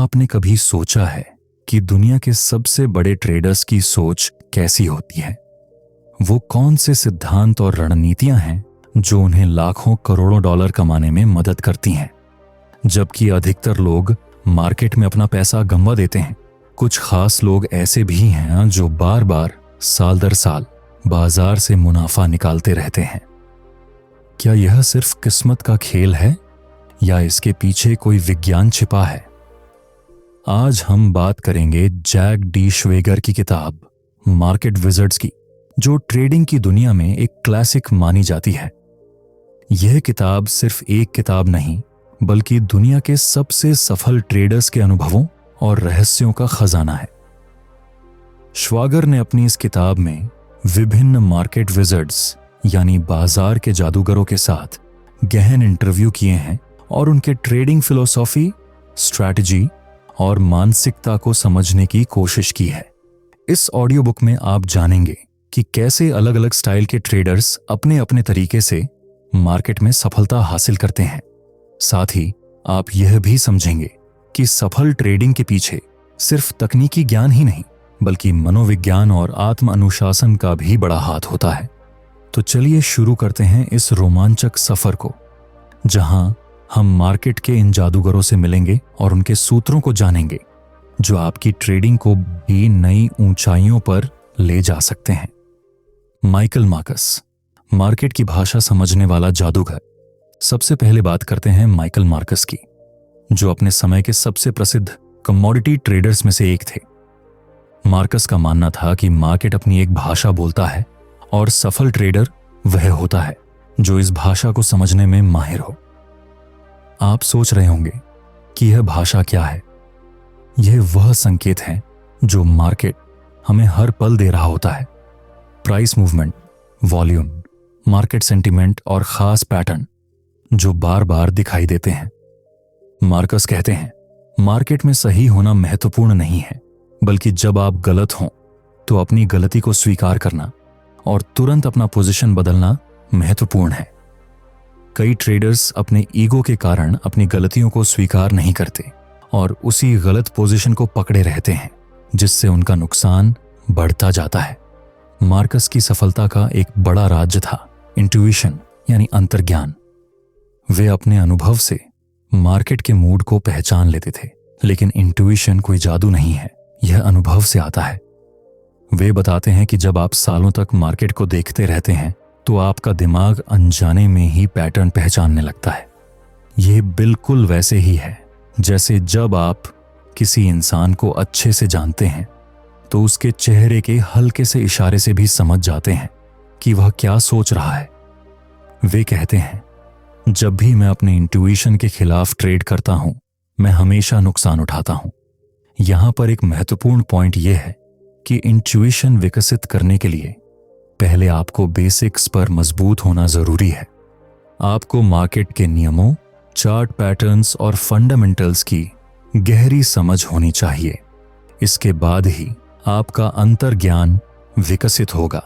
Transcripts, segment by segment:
आपने कभी सोचा है कि दुनिया के सबसे बड़े ट्रेडर्स की सोच कैसी होती है? वो कौन से सिद्धांत और रणनीतियां हैं जो उन्हें लाखों करोड़ों डॉलर कमाने में मदद करती हैं, जबकि अधिकतर लोग मार्केट में अपना पैसा गंवा देते हैं? कुछ खास लोग ऐसे भी हैं जो बार बार साल दर साल बाजार से मुनाफा निकालते रहते हैं। क्या यह सिर्फ किस्मत का खेल है या इसके पीछे कोई विज्ञान छिपा है? आज हम बात करेंगे जैक डी श्वेगर की किताब मार्केट विजर्ड्स की, जो ट्रेडिंग की दुनिया में एक क्लासिक मानी जाती है। यह किताब सिर्फ एक किताब नहीं, बल्कि दुनिया के सबसे सफल ट्रेडर्स के अनुभवों और रहस्यों का खजाना है। श्वेगर ने अपनी इस किताब में विभिन्न मार्केट विजर्ड्स यानी बाजार के जादूगरों के साथ गहन इंटरव्यू किए हैं और उनके ट्रेडिंग फिलॉसफी, स्ट्रैटेजी और मानसिकता को समझने की कोशिश की है। इस ऑडियो बुक में आप जानेंगे कि कैसे अलग अलग स्टाइल के ट्रेडर्स अपने अपने तरीके से मार्केट में सफलता हासिल करते हैं। साथ ही आप यह भी समझेंगे कि सफल ट्रेडिंग के पीछे सिर्फ तकनीकी ज्ञान ही नहीं, बल्कि मनोविज्ञान और आत्म अनुशासन का भी बड़ा हाथ होता है। तो चलिए शुरू करते हैं इस रोमांचक सफर को, जहां हम मार्केट के इन जादूगरों से मिलेंगे और उनके सूत्रों को जानेंगे जो आपकी ट्रेडिंग को भी नई ऊंचाइयों पर ले जा सकते हैं। माइकल मार्कस, मार्केट की भाषा समझने वाला जादूगर। सबसे पहले बात करते हैं माइकल मार्कस की, जो अपने समय के सबसे प्रसिद्ध कमोडिटी ट्रेडर्स में से एक थे। मार्कस का मानना था कि मार्केट अपनी एक भाषा बोलता है और सफल ट्रेडर वह होता है जो इस भाषा को समझने में माहिर हो। आप सोच रहे होंगे कि यह भाषा क्या है? यह वह संकेत है जो मार्केट हमें हर पल दे रहा होता है। Price movement, volume, market sentiment और खास पैटर्न जो बार बार दिखाई देते हैं। मार्कस कहते हैं, मार्केट में सही होना महत्वपूर्ण नहीं है, बल्कि जब आप गलत हों तो अपनी गलती को स्वीकार करना और तुरंत अपना पोजीशन बदलना महत्वपूर्ण है। कई ट्रेडर्स अपने ईगो के कारण अपनी गलतियों को स्वीकार नहीं करते और उसी गलत पोजीशन को पकड़े रहते हैं, जिससे उनका नुकसान बढ़ता जाता है। मार्कस की सफलता का एक बड़ा राज था इंट्यूशन यानी अंतर्ज्ञान। वे अपने अनुभव से मार्केट के मूड को पहचान लेते थे, लेकिन इंट्यूशन कोई जादू नहीं है, यह अनुभव से आता है। वे बताते हैं कि जब आप सालों तक मार्केट को देखते रहते हैं तो आपका दिमाग अनजाने में ही पैटर्न पहचानने लगता है। यह बिल्कुल वैसे ही है जैसे जब आप किसी इंसान को अच्छे से जानते हैं तो उसके चेहरे के हल्के से इशारे से भी समझ जाते हैं कि वह क्या सोच रहा है। वे कहते हैं, जब भी मैं अपने इंट्यूशन के खिलाफ ट्रेड करता हूं, मैं हमेशा नुकसान उठाता हूं। यहां पर एक महत्वपूर्ण पॉइंट यह है कि इंट्यूशन विकसित करने के लिए पहले आपको बेसिक्स पर मजबूत होना जरूरी है। आपको मार्केट के नियमों, चार्ट पैटर्न्स और फंडामेंटल्स की गहरी समझ होनी चाहिए। इसके बाद ही आपका अंतर्ज्ञान विकसित होगा।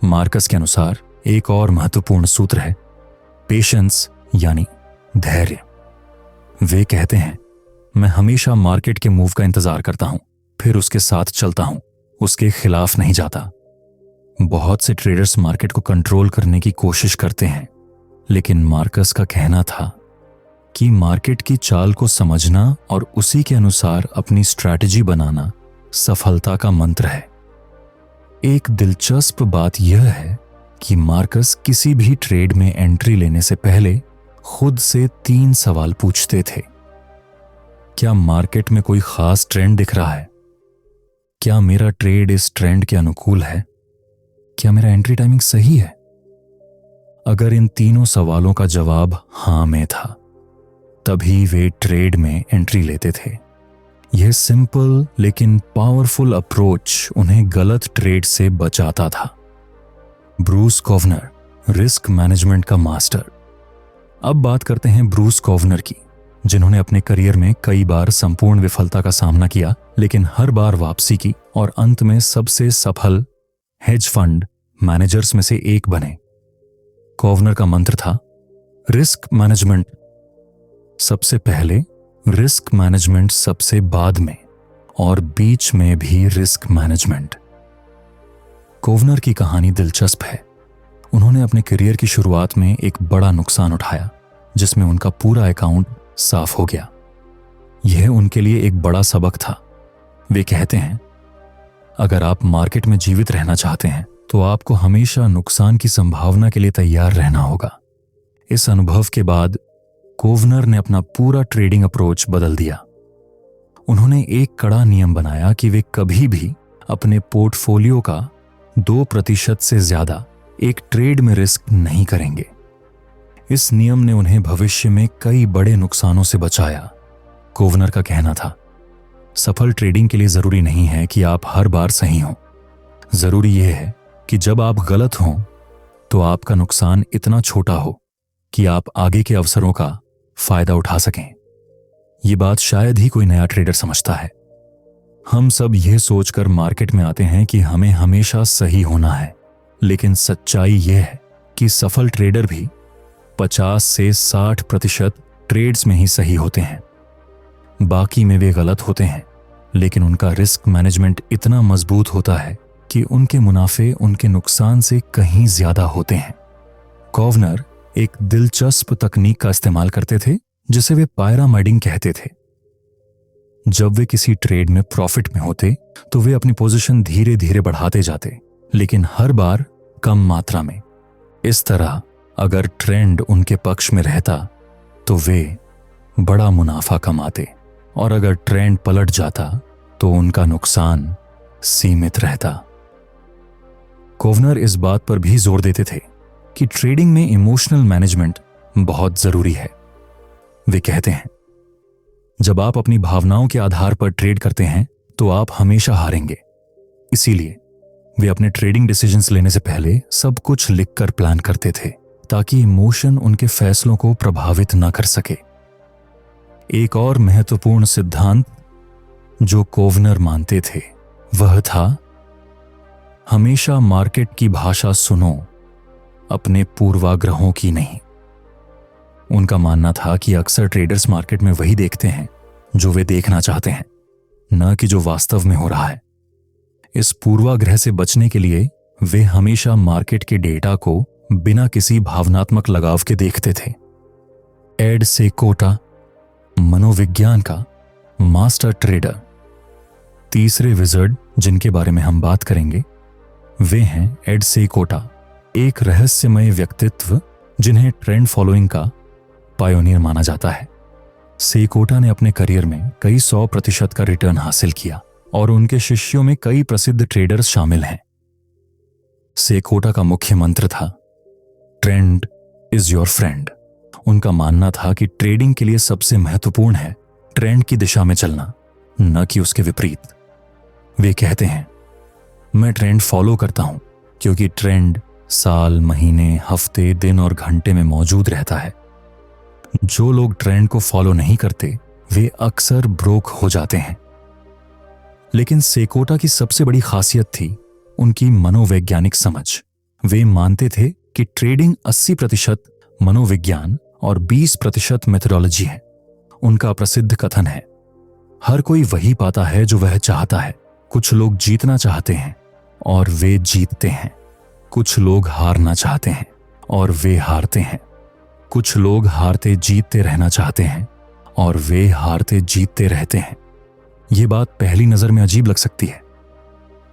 मार्कस के अनुसार एक और महत्वपूर्ण सूत्र है पेशेंस यानी धैर्य। वे कहते हैं, मैं हमेशा मार्केट के मूव का इंतजार करता हूं, फिर उसके साथ चलता हूं, उसके खिलाफ नहीं जाता। बहुत से ट्रेडर्स मार्केट को कंट्रोल करने की कोशिश करते हैं, लेकिन मार्कस का कहना था कि मार्केट की चाल को समझना और उसी के अनुसार अपनी स्ट्रैटेजी बनाना सफलता का मंत्र है। एक दिलचस्प बात यह है कि मार्कस किसी भी ट्रेड में एंट्री लेने से पहले खुद से 3 सवाल पूछते थे। क्या मार्केट में कोई खास ट्रेंड दिख रहा है? क्या मेरा ट्रेड इस ट्रेंड के अनुकूल है? क्या मेरा एंट्री टाइमिंग सही है? अगर इन तीनों सवालों का जवाब हां में था, तभी वे ट्रेड में एंट्री लेते थे। यह सिंपल लेकिन पावरफुल अप्रोच उन्हें गलत ट्रेड से बचाता था। ब्रूस कोवनर, रिस्क मैनेजमेंट का मास्टर। अब बात करते हैं ब्रूस कोवनर की, जिन्होंने अपने करियर में कई बार संपूर्ण विफलता का सामना किया, लेकिन हर बार वापसी की और अंत में सबसे सफल हेज फंड मैनेजर्स में से एक बने। कोवनर का मंत्र था रिस्क मैनेजमेंट। सबसे पहले रिस्क मैनेजमेंट सबसे बाद में, और बीच में भी रिस्क मैनेजमेंट। कोवनर की कहानी दिलचस्प है। उन्होंने अपने करियर की शुरुआत में एक बड़ा नुकसान उठाया जिसमें उनका पूरा अकाउंट साफ हो गया। यह उनके लिए एक बड़ा सबक था। वे कहते हैं, अगर आप मार्केट में जीवित रहना चाहते हैं तो आपको हमेशा नुकसान की संभावना के लिए तैयार रहना होगा। इस अनुभव के बाद कोवनर ने अपना पूरा ट्रेडिंग अप्रोच बदल दिया। उन्होंने एक कड़ा नियम बनाया कि वे कभी भी अपने पोर्टफोलियो का 2% से ज्यादा एक ट्रेड में रिस्क नहीं करेंगे। इस नियम ने उन्हें भविष्य में कई बड़े नुकसानों से बचाया। कोवनर का कहना था, सफल ट्रेडिंग के लिए जरूरी नहीं है कि आप हर बार सही हों। जरूरी यह है कि जब आप गलत हों तो आपका नुकसान इतना छोटा हो कि आप आगे के अवसरों का फायदा उठा सकें। ये बात शायद ही कोई नया ट्रेडर समझता है। हम सब यह सोचकर मार्केट में आते हैं कि हमें हमेशा सही होना है, लेकिन सच्चाई यह है कि सफल ट्रेडर भी 50 से 60% ट्रेड्स में ही सही होते हैं। बाकी में वे गलत होते हैं, लेकिन उनका रिस्क मैनेजमेंट इतना मजबूत होता है कि उनके मुनाफे उनके नुकसान से कहीं ज्यादा होते हैं। कोवनर एक दिलचस्प तकनीक का इस्तेमाल करते थे जिसे वे पायरामाइडिंग कहते थे। जब वे किसी ट्रेड में प्रॉफिट में होते तो वे अपनी पोजीशन धीरे धीरे बढ़ाते जाते, लेकिन हर बार कम मात्रा में। इस तरह अगर ट्रेंड उनके पक्ष में रहता तो वे बड़ा मुनाफा कमाते, और अगर ट्रेंड पलट जाता तो उनका नुकसान सीमित रहता। कोवनर इस बात पर भी जोर देते थे कि ट्रेडिंग में इमोशनल मैनेजमेंट बहुत जरूरी है। वे कहते हैं, जब आप अपनी भावनाओं के आधार पर ट्रेड करते हैं तो आप हमेशा हारेंगे। इसीलिए वे अपने ट्रेडिंग डिसीजंस लेने से पहले सब कुछ लिखकर प्लान करते थे ताकि इमोशन उनके फैसलों को प्रभावित न कर सके। एक और महत्वपूर्ण सिद्धांत जो कोवनर मानते थे वह था, हमेशा मार्केट की भाषा सुनो, अपने पूर्वाग्रहों की नहीं। उनका मानना था कि अक्सर ट्रेडर्स मार्केट में वही देखते हैं जो वे देखना चाहते हैं, न कि जो वास्तव में हो रहा है। इस पूर्वाग्रह से बचने के लिए वे हमेशा मार्केट के डेटा को बिना किसी भावनात्मक लगाव के देखते थे। एड सेकोटा, मनोविज्ञान का मास्टर ट्रेडर। तीसरे विजर्ड जिनके बारे में हम बात करेंगे वे हैं एड सेकोटा, एक रहस्यमय व्यक्तित्व जिन्हें ट्रेंड फॉलोइंग का पायोनियर माना जाता है। सेकोटा ने अपने करियर में कई 100% का रिटर्न हासिल किया और उनके शिष्यों में कई प्रसिद्ध ट्रेडर्स शामिल हैं। सेकोटा का मुख्य मंत्र था, ट्रेंड इज योर फ्रेंड। उनका मानना था कि ट्रेडिंग के लिए सबसे महत्वपूर्ण है ट्रेंड की दिशा में चलना, न कि उसके विपरीत। वे कहते हैं, मैं ट्रेंड फॉलो करता हूं क्योंकि ट्रेंड साल, महीने, हफ्ते, दिन और घंटे में मौजूद रहता है। जो लोग ट्रेंड को फॉलो नहीं करते वे अक्सर ब्रोक हो जाते हैं। लेकिन सेकोटा की सबसे बड़ी खासियत थी उनकी मनोवैज्ञानिक समझ। वे मानते थे कि ट्रेडिंग 80% मनोविज्ञान और 20% मेथोडोलॉजी है। उनका प्रसिद्ध कथन है, हर कोई वही पाता है जो वह चाहता है। कुछ लोग जीतना चाहते हैं और वे जीतते हैं। कुछ लोग हारना चाहते हैं और वे हारते हैं। कुछ लोग हारते जीतते रहना चाहते हैं और वे हारते जीतते रहते हैं। यह बात पहली नजर में अजीब लग सकती है,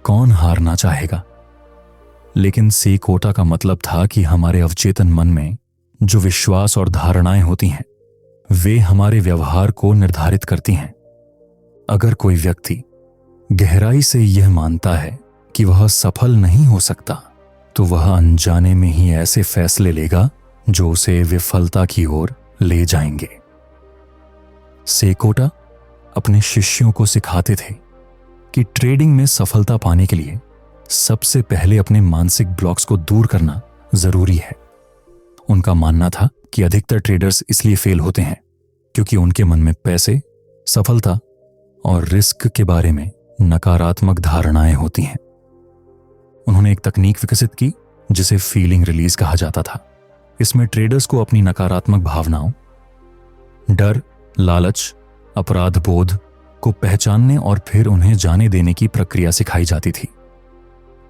कौन हारना चाहेगा? लेकिन सेकोटा का मतलब था कि हमारे अवचेतन मन में जो विश्वास और धारणाएं होती हैं वे हमारे व्यवहार को निर्धारित करती हैं। अगर कोई व्यक्ति गहराई से यह मानता है कि वह सफल नहीं हो सकता तो वह अनजाने में ही ऐसे फैसले लेगा जो उसे विफलता की ओर ले जाएंगे। सेकोटा अपने शिष्यों को सिखाते थे कि ट्रेडिंग में सफलता पाने के लिए सबसे पहले अपने मानसिक ब्लॉक्स को दूर करना जरूरी है। उनका मानना था कि अधिकतर ट्रेडर्स इसलिए फेल होते हैं क्योंकि उनके मन में पैसे, सफलता और रिस्क के बारे में नकारात्मक धारणाएं होती हैं। उन्होंने एक तकनीक विकसित की जिसे फीलिंग रिलीज कहा जाता था। इसमें ट्रेडर्स को अपनी नकारात्मक भावनाओं, डर, लालच अपराध बोध को पहचानने और फिर उन्हें जाने देने की प्रक्रिया सिखाई जाती थी।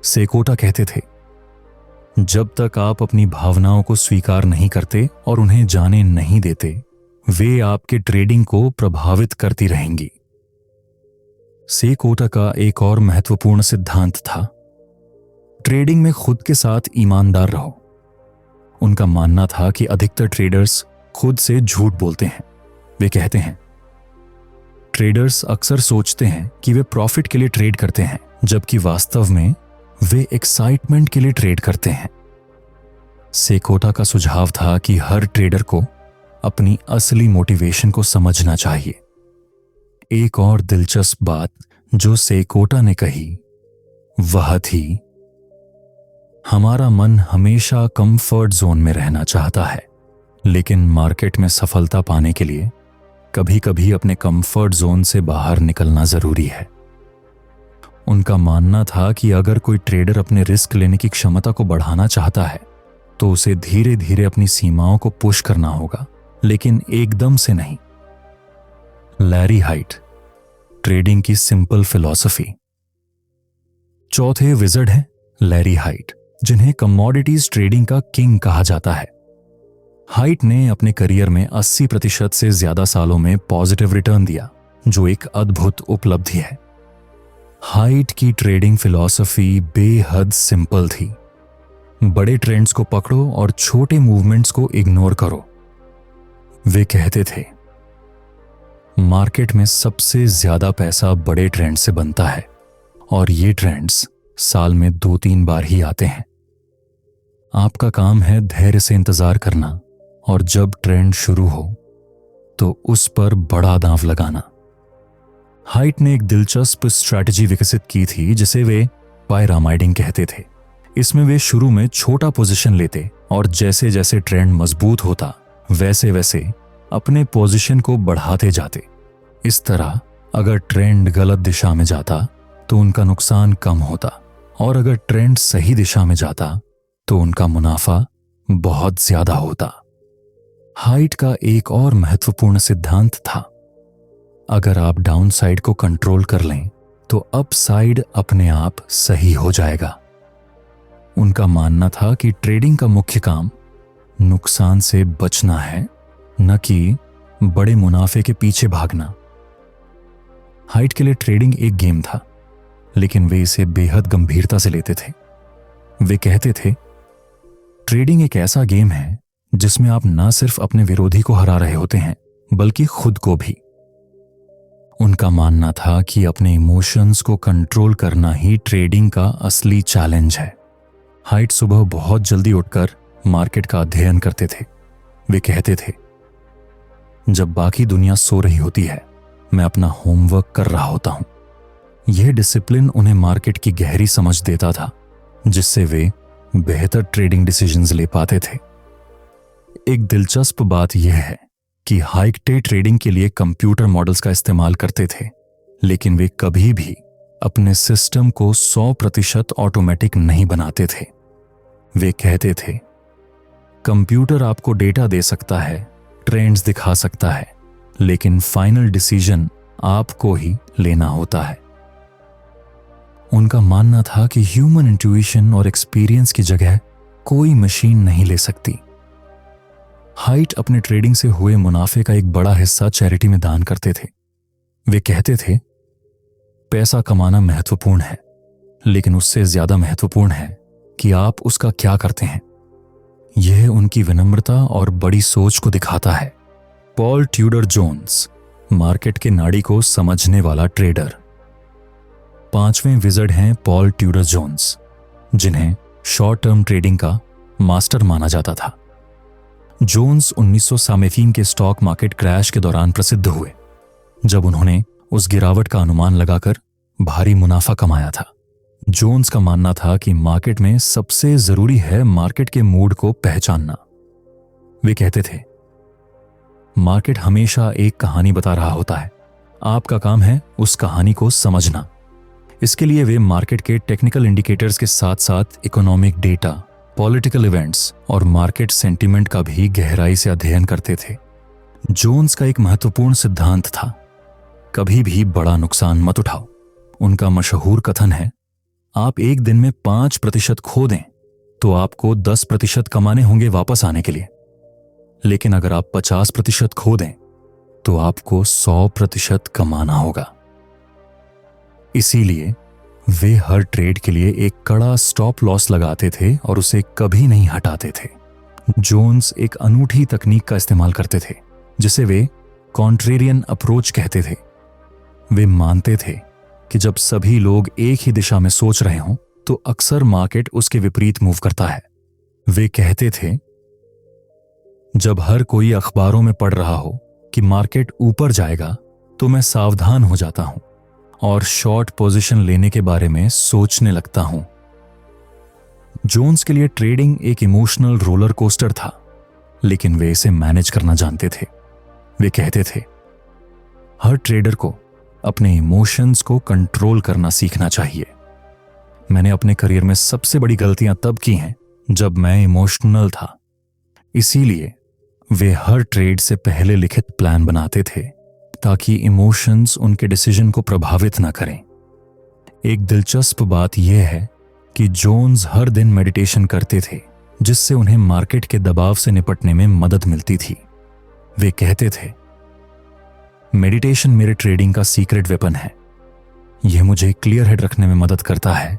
सेकोटा कहते थे, जब तक आप अपनी भावनाओं को स्वीकार नहीं करते और उन्हें जाने नहीं देते, वे आपके ट्रेडिंग को प्रभावित करती रहेंगी। सेकोटा का एक और महत्वपूर्ण सिद्धांत था, ट्रेडिंग में खुद के साथ ईमानदार रहो। उनका मानना था कि अधिकतर ट्रेडर्स खुद से झूठ बोलते हैं। वे कहते हैं, ट्रेडर्स अक्सर सोचते हैं कि वे प्रॉफिट के लिए ट्रेड करते हैं, जबकि वास्तव में वे एक्साइटमेंट के लिए ट्रेड करते हैं। सेकोटा का सुझाव था कि हर ट्रेडर को अपनी असली मोटिवेशन को समझना चाहिए। एक और दिलचस्प बात जो सेकोटा ने कही वह थी, हमारा मन हमेशा कंफर्ट जोन में रहना चाहता है, लेकिन मार्केट में सफलता पाने के लिए कभी कभी अपने कंफर्ट जोन से बाहर निकलना जरूरी है। उनका मानना था कि अगर कोई ट्रेडर अपने रिस्क लेने की क्षमता को बढ़ाना चाहता है तो उसे धीरे धीरे अपनी सीमाओं को पुश करना होगा, लेकिन एकदम से नहीं। लैरी हाइट, ट्रेडिंग की सिंपल फिलॉसफी। चौथे विज़र्ड हैं लैरी हाइट, जिन्हें कमोडिटीज ट्रेडिंग का किंग कहा जाता है। हाइट ने अपने करियर में 80% से ज्यादा सालों में पॉजिटिव रिटर्न दिया, जो एक अद्भुत उपलब्धि है। हाइट की ट्रेडिंग फिलॉसफी बेहद सिंपल थी, बड़े ट्रेंड्स को पकड़ो और छोटे मूवमेंट्स को इग्नोर करो। वे कहते थे, मार्केट में सबसे ज्यादा पैसा बड़े ट्रेंड से बनता है और ये ट्रेंड्स साल में 2-3 बार ही आते हैं। आपका काम है धैर्य से इंतजार करना और जब ट्रेंड शुरू हो तो उस पर बड़ा दांव लगाना। हाइट ने एक दिलचस्प स्ट्रैटेजी विकसित की थी जिसे वे पायरामाइडिंग कहते थे। इसमें वे शुरू में छोटा पोजीशन लेते और जैसे जैसे ट्रेंड मजबूत होता वैसे वैसे अपने पोजीशन को बढ़ाते जाते। इस तरह अगर ट्रेंड गलत दिशा में जाता तो उनका नुकसान कम होता और अगर ट्रेंड सही दिशा में जाता तो उनका मुनाफा बहुत ज्यादा होता। हाइट का एक और महत्वपूर्ण सिद्धांत था, अगर आप डाउनसाइड को कंट्रोल कर लें तो अपसाइड अपने आप सही हो जाएगा। उनका मानना था कि ट्रेडिंग का मुख्य काम नुकसान से बचना है, न कि बड़े मुनाफे के पीछे भागना। हाइट के लिए ट्रेडिंग एक गेम था, लेकिन वे इसे बेहद गंभीरता से लेते थे। वे कहते थे, ट्रेडिंग एक ऐसा गेम है जिसमें आप न सिर्फ अपने विरोधी को हरा रहे होते हैं बल्कि खुद को भी। उनका मानना था कि अपने इमोशंस को कंट्रोल करना ही ट्रेडिंग का असली चैलेंज है। हाइट सुबह बहुत जल्दी उठकर मार्केट का अध्ययन करते थे। वे कहते थे, जब बाकी दुनिया सो रही होती है मैं अपना होमवर्क कर रहा होता हूं। यह डिसिप्लिन उन्हें मार्केट की गहरी समझ देता था, जिससे वे बेहतर ट्रेडिंग डिसीजंस ले पाते थे। एक दिलचस्प बात यह है कि हाइट ट्रेडिंग के लिए कंप्यूटर मॉडल्स का इस्तेमाल करते थे, लेकिन वे कभी भी अपने सिस्टम को 100% ऑटोमेटिक नहीं बनाते थे। वे कहते थे, कंप्यूटर आपको डेटा दे सकता है, ट्रेंड्स दिखा सकता है, लेकिन फाइनल डिसीजन आपको ही लेना होता है। उनका मानना था कि ह्यूमन इंट्यूशन और एक्सपीरियंस की जगह कोई मशीन नहीं ले सकती। हाइट अपने ट्रेडिंग से हुए मुनाफे का एक बड़ा हिस्सा चैरिटी में दान करते थे। वे कहते थे, पैसा कमाना महत्वपूर्ण है, लेकिन उससे ज्यादा महत्वपूर्ण है कि आप उसका क्या करते हैं। यह उनकी विनम्रता और बड़ी सोच को दिखाता है। पॉल ट्यूडर जोन्स, मार्केट के नाड़ी को समझने वाला ट्रेडर। 5वें विज़र्ड हैं पॉल ट्यूडर जोन्स, जिन्हें शॉर्ट टर्म ट्रेडिंग का मास्टर माना जाता था। जोन्स 1993 के स्टॉक मार्केट क्रैश के दौरान प्रसिद्ध हुए, जब उन्होंने उस गिरावट का अनुमान लगाकर भारी मुनाफा कमाया था। जोन्स का मानना था कि मार्केट में सबसे जरूरी है मार्केट के मूड को पहचानना। वे कहते थे, मार्केट हमेशा एक कहानी बता रहा होता है, आपका काम है उस कहानी को समझना। इसके लिए वे मार्केट के टेक्निकल इंडिकेटर्स के साथ साथ इकोनॉमिक डेटा, पॉलिटिकल इवेंट्स और मार्केट सेंटीमेंट का भी गहराई से अध्ययन करते थे। जोन्स का एक महत्वपूर्ण सिद्धांत था, कभी भी बड़ा नुकसान मत उठाओ। उनका मशहूर कथन है, आप एक दिन में 5% खो दें तो आपको 10% कमाने होंगे वापस आने के लिए, लेकिन अगर आप 50% खो दें तो आपको 100% कमाना होगा। इसीलिए वे हर ट्रेड के लिए एक कड़ा स्टॉप लॉस लगाते थे और उसे कभी नहीं हटाते थे। जोन्स एक अनूठी तकनीक का इस्तेमाल करते थे जिसे वे कॉन्ट्रेरियन अप्रोच कहते थे। वे मानते थे कि जब सभी लोग एक ही दिशा में सोच रहे हों तो अक्सर मार्केट उसके विपरीत मूव करता है। वे कहते थे, जब हर कोई अखबारों में पढ़ रहा हो कि मार्केट ऊपर जाएगा तो मैं सावधान हो जाता हूं और शॉर्ट पोजीशन लेने के बारे में सोचने लगता हूं। जोन्स के लिए ट्रेडिंग एक इमोशनल रोलर कोस्टर था, लेकिन वे इसे मैनेज करना जानते थे। वे कहते थे, हर ट्रेडर को अपने इमोशंस को कंट्रोल करना सीखना चाहिए। मैंने अपने करियर में सबसे बड़ी गलतियां तब की हैं जब मैं इमोशनल था। इसीलिए वे हर ट्रेड से पहले लिखित प्लान बनाते थे ताकि इमोशंस उनके डिसीजन को प्रभावित न करें। एक दिलचस्प बात यह है कि जोन्स हर दिन मेडिटेशन करते थे जिससे उन्हें मार्केट के दबाव से निपटने में मदद मिलती थी। वे कहते थे, मेडिटेशन मेरे ट्रेडिंग का सीक्रेट वेपन है। यह मुझे क्लियर हेड रखने में मदद करता है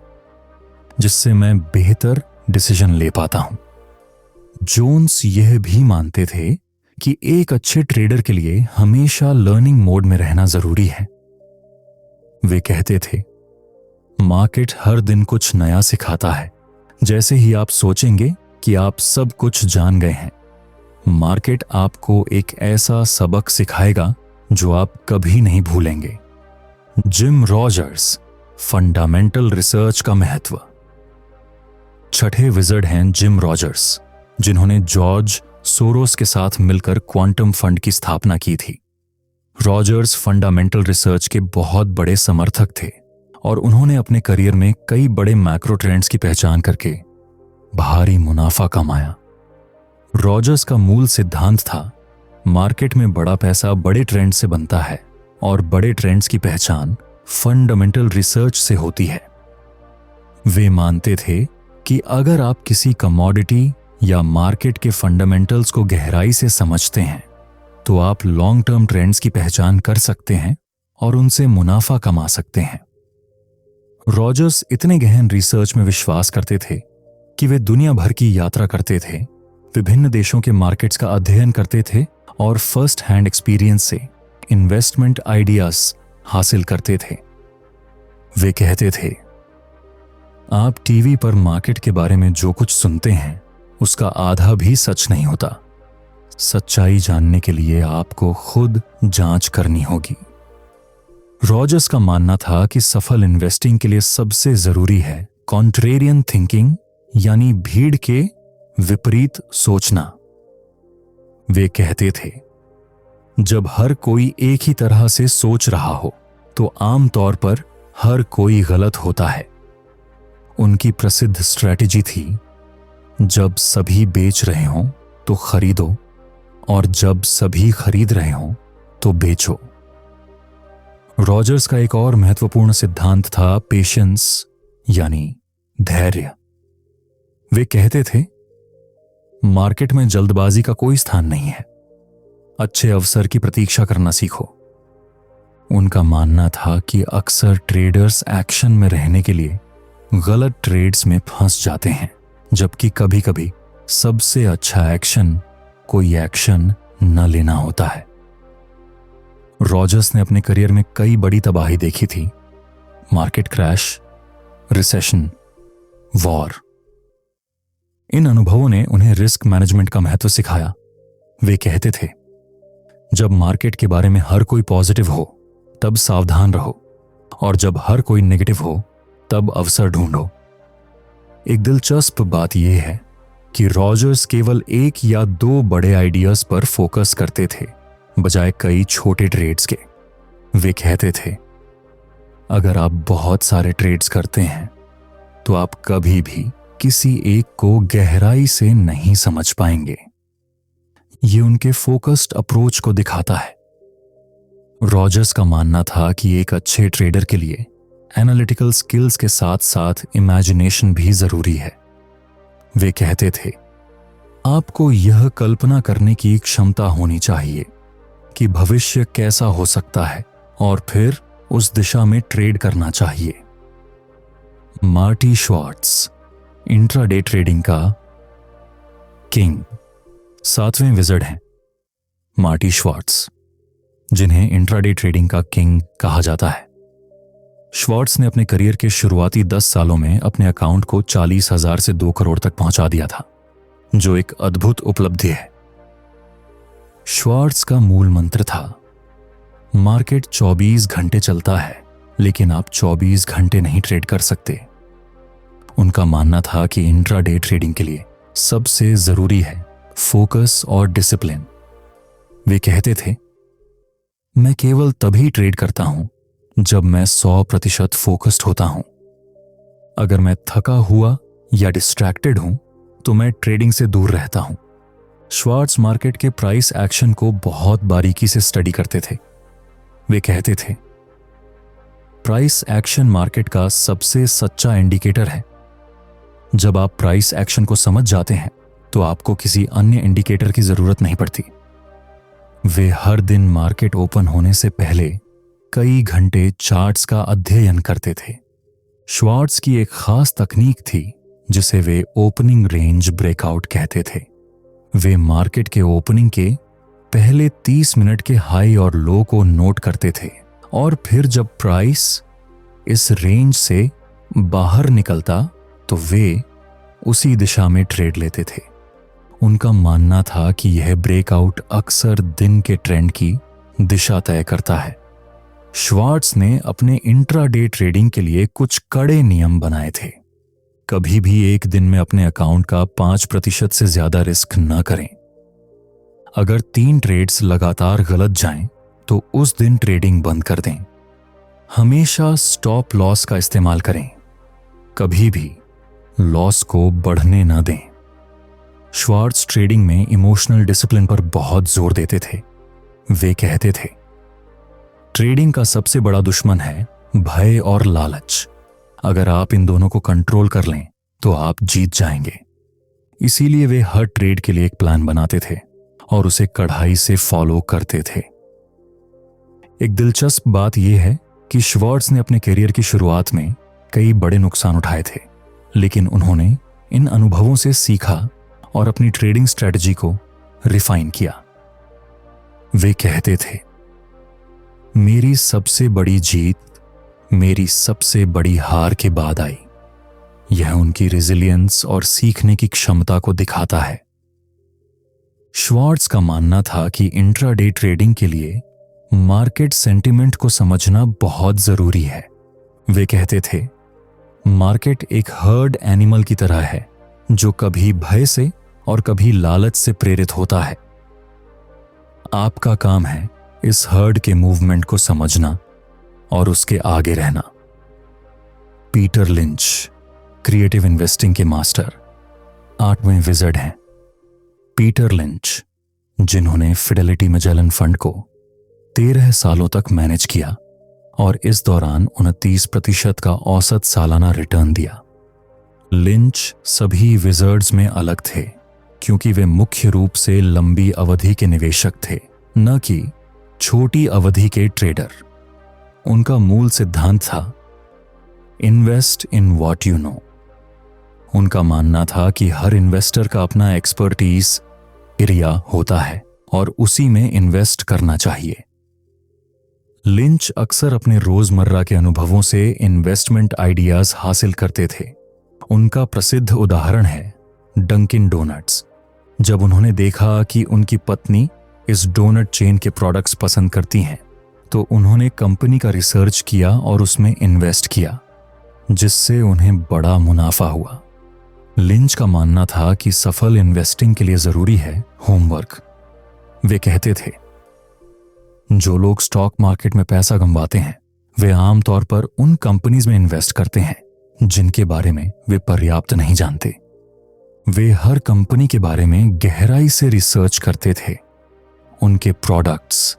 जिससे मैं बेहतर डिसीजन ले पाता हूं। जोन्स यह भी मानते थे कि एक अच्छे ट्रेडर के लिए हमेशा लर्निंग मोड में रहना जरूरी है। वे कहते थे, मार्केट हर दिन कुछ नया सिखाता है। जैसे ही आप सोचेंगे कि आप सब कुछ जान गए हैं, मार्केट आपको एक ऐसा सबक सिखाएगा जो आप कभी नहीं भूलेंगे। जिम रॉजर्स, फंडामेंटल रिसर्च का महत्व। छठे विज़र्ड हैं जिम रॉजर्स, जिन्होंने जॉर्ज सोरोस के साथ मिलकर क्वांटम फंड की स्थापना की थी। रॉजर्स फंडामेंटल रिसर्च के बहुत बड़े समर्थक थे और उन्होंने अपने करियर में कई बड़े मैक्रो ट्रेंड्स की पहचान करके भारी मुनाफा कमाया। रॉजर्स का मूल सिद्धांत था, मार्केट में बड़ा पैसा बड़े ट्रेंड से बनता है और बड़े ट्रेंड्स की पहचान फंडामेंटल रिसर्च से होती है। वे मानते थे कि अगर आप किसी कमोडिटी या मार्केट के फंडामेंटल्स को गहराई से समझते हैं तो आप लॉन्ग टर्म ट्रेंड्स की पहचान कर सकते हैं और उनसे मुनाफा कमा सकते हैं। रॉजर्स इतने गहन रिसर्च में विश्वास करते थे कि वे दुनिया भर की यात्रा करते थे, विभिन्न देशों के मार्केट्स का अध्ययन करते थे और फर्स्ट हैंड एक्सपीरियंस से इन्वेस्टमेंट आइडियाज हासिल करते थे। वे कहते थे, आप टीवी पर मार्केट के बारे में जो कुछ सुनते हैं उसका आधा भी सच नहीं होता। सच्चाई जानने के लिए आपको खुद जांच करनी होगी। रॉजर्स का मानना था कि सफल इन्वेस्टिंग के लिए सबसे जरूरी है कॉन्ट्रेरियन थिंकिंग, यानी भीड़ के विपरीत सोचना। वे कहते थे, जब हर कोई एक ही तरह से सोच रहा हो तो आमतौर पर हर कोई गलत होता है। उनकी प्रसिद्ध स्ट्रैटेजी थी, जब सभी बेच रहे हों तो खरीदो और जब सभी खरीद रहे हों तो बेचो। रॉजर्स का एक और महत्वपूर्ण सिद्धांत था पेशेंस, यानी धैर्य। वे कहते थे, मार्केट में जल्दबाजी का कोई स्थान नहीं है। अच्छे अवसर की प्रतीक्षा करना सीखो। उनका मानना था कि अक्सर ट्रेडर्स एक्शन में रहने के लिए गलत ट्रेड्स में फंस जाते हैं, जबकि कभी-कभी सबसे अच्छा एक्शन कोई एक्शन न लेना होता है। रॉजर्स ने अपने करियर में कई बड़ी तबाही देखी थी, मार्केट क्रैश, रिसेशन, वॉर। इन अनुभवों ने उन्हें रिस्क मैनेजमेंट का महत्व सिखाया। वे कहते थे, जब मार्केट के बारे में हर कोई पॉजिटिव हो तब सावधान रहो और जब हर कोई नेगेटिव हो तब अवसर ढूंढो। एक दिलचस्प बात यह है कि रॉजर्स केवल एक या दो बड़े आइडियाज पर फोकस करते थे बजाय कई छोटे ट्रेड्स के। वे कहते थे, अगर आप बहुत सारे ट्रेड्स करते हैं तो आप कभी भी किसी एक को गहराई से नहीं समझ पाएंगे। ये उनके फोकस्ड अप्रोच को दिखाता है। रॉजर्स का मानना था कि एक अच्छे ट्रेडर के लिए एनालिटिकल स्किल्स के साथ साथ इमेजिनेशन भी जरूरी है। वे कहते थे, आपको यह कल्पना करने की क्षमता होनी चाहिए कि भविष्य कैसा हो सकता है और फिर उस दिशा में ट्रेड करना चाहिए। मार्टी श्वार्ट्ज, इंट्राडे ट्रेडिंग का किंग, 7वें विज़र्ड हैं। मार्टी श्वार्ट्ज, जिन्हें इंट्राडे ट्रेडिंग का किंग कहा जाता है। श्वार्ट्ज ने अपने करियर के शुरुआती 10 सालों में अपने अकाउंट को 40,000 से 2 करोड़ तक पहुंचा दिया था, जो एक अद्भुत उपलब्धि है। श्वार्ट्ज का मूल मंत्र था, मार्केट 24 घंटे चलता है, लेकिन आप 24 घंटे नहीं ट्रेड कर सकते। उनका मानना था कि इंट्राडे ट्रेडिंग के लिए सबसे जरूरी है फोकस और डिसिप्लिन। वे कहते थे, मैं केवल तभी ट्रेड करता हूं जब मैं 100% फोकस्ड होता हूं। अगर मैं थका हुआ या डिस्ट्रैक्टेड हूं तो मैं ट्रेडिंग से दूर रहता हूं। श्वार्ट्ज मार्केट के प्राइस एक्शन को बहुत बारीकी से स्टडी करते थे। वे कहते थे, प्राइस एक्शन मार्केट का सबसे सच्चा इंडिकेटर है। जब आप प्राइस एक्शन को समझ जाते हैं तो आपको किसी अन्य इंडिकेटर की जरूरत नहीं पड़ती। वे हर दिन मार्केट ओपन होने से पहले कई घंटे चार्ट्स का अध्ययन करते थे। श्वार्ट्ज की एक खास तकनीक थी जिसे वे ओपनिंग रेंज ब्रेकआउट कहते थे। वे मार्केट के ओपनिंग के पहले 30 मिनट के हाई और लो को नोट करते थे और फिर जब प्राइस इस रेंज से बाहर निकलता तो वे उसी दिशा में ट्रेड लेते थे। उनका मानना था कि यह ब्रेकआउट अक्सर दिन के ट्रेंड की दिशा तय करता है। श्वार्ट्ज ने अपने इंट्राडे ट्रेडिंग के लिए कुछ कड़े नियम बनाए थे। कभी भी एक दिन में अपने अकाउंट का 5% से ज्यादा रिस्क न करें। अगर 3 ट्रेड्स लगातार गलत जाएं तो उस दिन ट्रेडिंग बंद कर दें। हमेशा स्टॉप लॉस का इस्तेमाल करें। कभी भी लॉस को बढ़ने न दें। श्वार्ट्ज ट्रेडिंग में इमोशनल डिसिप्लिन पर बहुत जोर देते थे। वे कहते थे, ट्रेडिंग का सबसे बड़ा दुश्मन है भय और लालच। अगर आप इन दोनों को कंट्रोल कर लें तो आप जीत जाएंगे। इसीलिए वे हर ट्रेड के लिए एक प्लान बनाते थे और उसे कड़ाई से फॉलो करते थे। एक दिलचस्प बात यह है कि श्वार्ट्ज ने अपने करियर की शुरुआत में कई बड़े नुकसान उठाए थे, लेकिन उन्होंने इन अनुभवों से सीखा और अपनी ट्रेडिंग स्ट्रेटजी को रिफाइन किया। वे कहते थे, मेरी सबसे बड़ी जीत मेरी सबसे बड़ी हार के बाद आई। यह उनकी रेजिलियंस और सीखने की क्षमता को दिखाता है। श्वार्ट्ज का मानना था कि इंट्राडे ट्रेडिंग के लिए मार्केट सेंटिमेंट को समझना बहुत जरूरी है। वे कहते थे, मार्केट एक हर्ड एनिमल की तरह है जो कभी भय से और कभी लालच से प्रेरित होता है। आपका काम है इस हर्ड के मूवमेंट को समझना और उसके आगे रहना। पीटर लिंच, क्रिएटिव इन्वेस्टिंग के मास्टर, 8वें विज़र्ड हैं। पीटर लिंच, जिन्होंने फिडेलिटी मैजेलन फंड को 13 सालों तक मैनेज किया और इस दौरान 29% का औसत सालाना रिटर्न दिया। लिंच सभी विज़र्ड्स में अलग थे क्योंकि वे मुख्य रूप से लंबी अवधि के निवेशक थे, न कि छोटी अवधि के ट्रेडर। उनका मूल सिद्धांत था, invest in what you know. उनका मानना था कि हर इन्वेस्टर का अपना एक्सपर्टीज एरिया होता है और उसी में इन्वेस्ट करना चाहिए। लिंच अक्सर अपने रोजमर्रा के अनुभवों से इन्वेस्टमेंट आइडियाज हासिल करते थे। उनका प्रसिद्ध उदाहरण है डंकिन डोनट्स। जब उन्होंने देखा कि उनकी पत्नी इस डोनट चेन के प्रोडक्ट्स पसंद करती हैं, तो उन्होंने कंपनी का रिसर्च किया और उसमें इन्वेस्ट किया, जिससे उन्हें बड़ा मुनाफा हुआ। लिंच का मानना था कि सफल इन्वेस्टिंग के लिए जरूरी है होमवर्क। वे कहते थे, जो लोग स्टॉक मार्केट में पैसा गंवाते हैं वे आमतौर पर उन कंपनीज में इन्वेस्ट करते हैं जिनके बारे में वे पर्याप्त नहीं जानते। वे हर कंपनी के बारे में गहराई से रिसर्च करते थे, उनके products,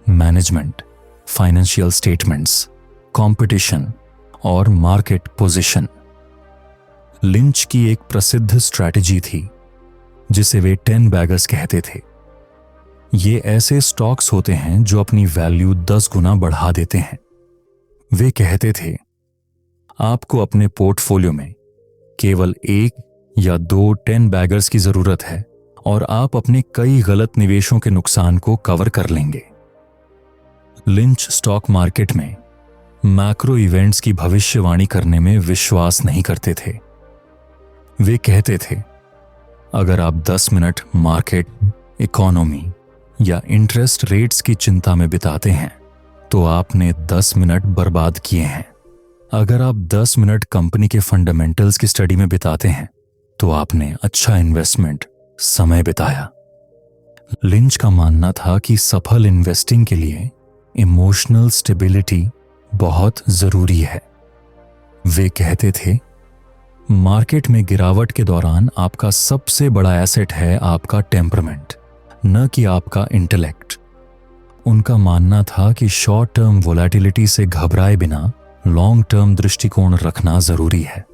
management financial statements, competition और मार्केट पोजीशन। लिंच की एक प्रसिद्ध स्ट्रैटेजी थी जिसे वे 10 बैगर्स कहते थे। ये ऐसे स्टॉक्स होते हैं जो अपनी वैल्यू 10 गुना बढ़ा देते हैं। वे कहते थे, आपको अपने पोर्टफोलियो में केवल 1 या 2 10 बैगर्स की जरूरत है और आप अपने कई गलत निवेशों के नुकसान को कवर कर लेंगे। लिंच स्टॉक मार्केट में मैक्रो इवेंट्स की भविष्यवाणी करने में विश्वास नहीं करते थे। वे कहते थे, अगर आप 10 मिनट मार्केट, इकोनॉमी या इंटरेस्ट रेट्स की चिंता में बिताते हैं तो आपने 10 मिनट बर्बाद किए हैं। अगर आप 10 मिनट कंपनी के फंडामेंटल्स की स्टडी में बिताते हैं तो आपने अच्छा इन्वेस्टमेंट समय बिताया। लिंच का मानना था कि सफल इन्वेस्टिंग के लिए इमोशनल स्टेबिलिटी बहुत जरूरी है। वे कहते थे, मार्केट में गिरावट के दौरान आपका सबसे बड़ा एसेट है आपका टेम्परामेंट, न कि आपका इंटेलेक्ट। उनका मानना था कि शॉर्ट टर्म वोलेटिलिटी से घबराए बिना लॉन्ग टर्म दृष्टिकोण रखना जरूरी है।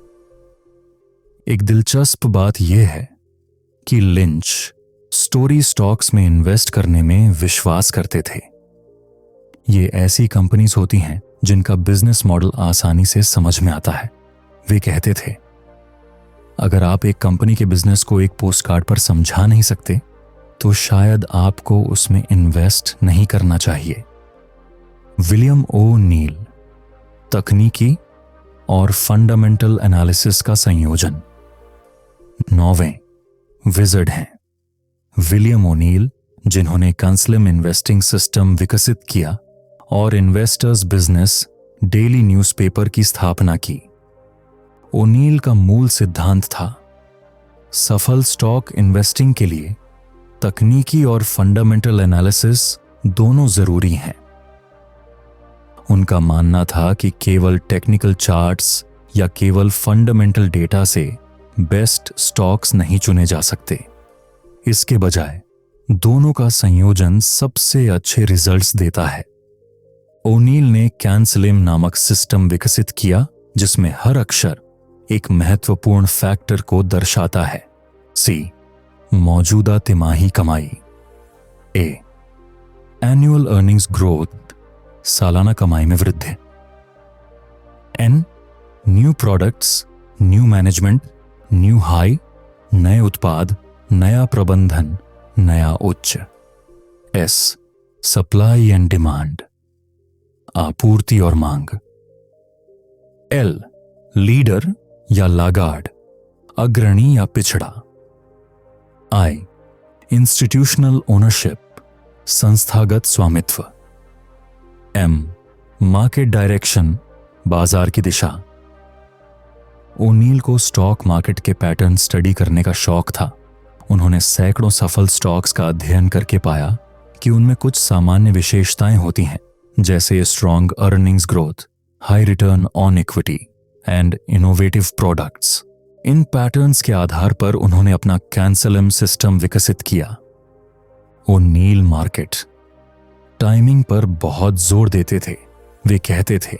एक दिलचस्प बात यह है कि लिंच स्टोरी स्टॉक्स में इन्वेस्ट करने में विश्वास करते थे। ये ऐसी कंपनीज होती हैं जिनका बिजनेस मॉडल आसानी से समझ में आता है। वे कहते थे, अगर आप एक कंपनी के बिजनेस को एक पोस्टकार्ड पर समझा नहीं सकते तो शायद आपको उसमें इन्वेस्ट नहीं करना चाहिए। विलियम ओ नील तकनीकी और फंडामेंटल एनालिसिस का संयोजन। 9वें विजर्ड हैं विलियम ओनील, जिन्होंने कंसलम इन्वेस्टिंग सिस्टम विकसित किया और इन्वेस्टर्स बिजनेस डेली न्यूज़पेपर की स्थापना की। ओनील का मूल सिद्धांत था, सफल स्टॉक इन्वेस्टिंग के लिए तकनीकी और फंडामेंटल एनालिसिस दोनों जरूरी हैं। उनका मानना था कि केवल टेक्निकल चार्ट्स या केवल फंडामेंटल डेटा से बेस्ट स्टॉक्स नहीं चुने जा सकते। इसके बजाय दोनों का संयोजन सबसे अच्छे रिजल्ट्स देता है। ओनील ने कैंसलिम नामक सिस्टम विकसित किया जिसमें हर अक्षर एक महत्वपूर्ण फैक्टर को दर्शाता है। सी, मौजूदा तिमाही कमाई। ए, एनुअल अर्निंग्स ग्रोथ, सालाना कमाई में वृद्धि। N, new products, new management, new high, नए उत्पाद, नया प्रबंधन, नया उच्च। एस, सप्लाई एंड डिमांड, आपूर्ति और मांग। एल, लीडर या लागार्ड, अग्रणी या पिछड़ा। आई, इंस्टीट्यूशनल ओनरशिप, संस्थागत स्वामित्व। एम, मार्केट डायरेक्शन, बाजार की दिशा। ओनील को स्टॉक मार्केट के पैटर्न स्टडी करने का शौक था। उन्होंने सैकड़ों सफल स्टॉक्स का अध्ययन करके पाया कि उनमें कुछ सामान्य विशेषताएं होती हैं, जैसे strong earnings growth, high return on equity and innovative products. In patterns के आधार पर उन्होंने अपना कैंसलम सिस्टम विकसित किया। ओनील मार्केट टाइमिंग पर बहुत जोर देते थे। वे कहते थे,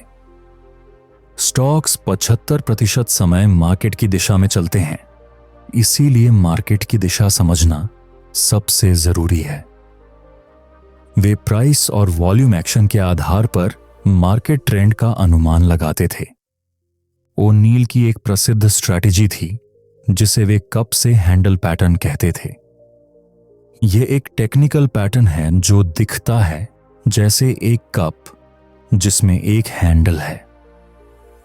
स्टॉक्स 75% समय मार्केट की दिशा में चलते हैं, इसीलिए मार्केट की दिशा समझना सबसे जरूरी है। वे प्राइस और वॉल्यूम एक्शन के आधार पर मार्केट ट्रेंड का अनुमान लगाते थे। ओनील की एक प्रसिद्ध स्ट्रैटेजी थी जिसे वे कप से हैंडल पैटर्न कहते थे। यह एक टेक्निकल पैटर्न है जो दिखता है जैसे एक कप जिसमें एक हैंडल है।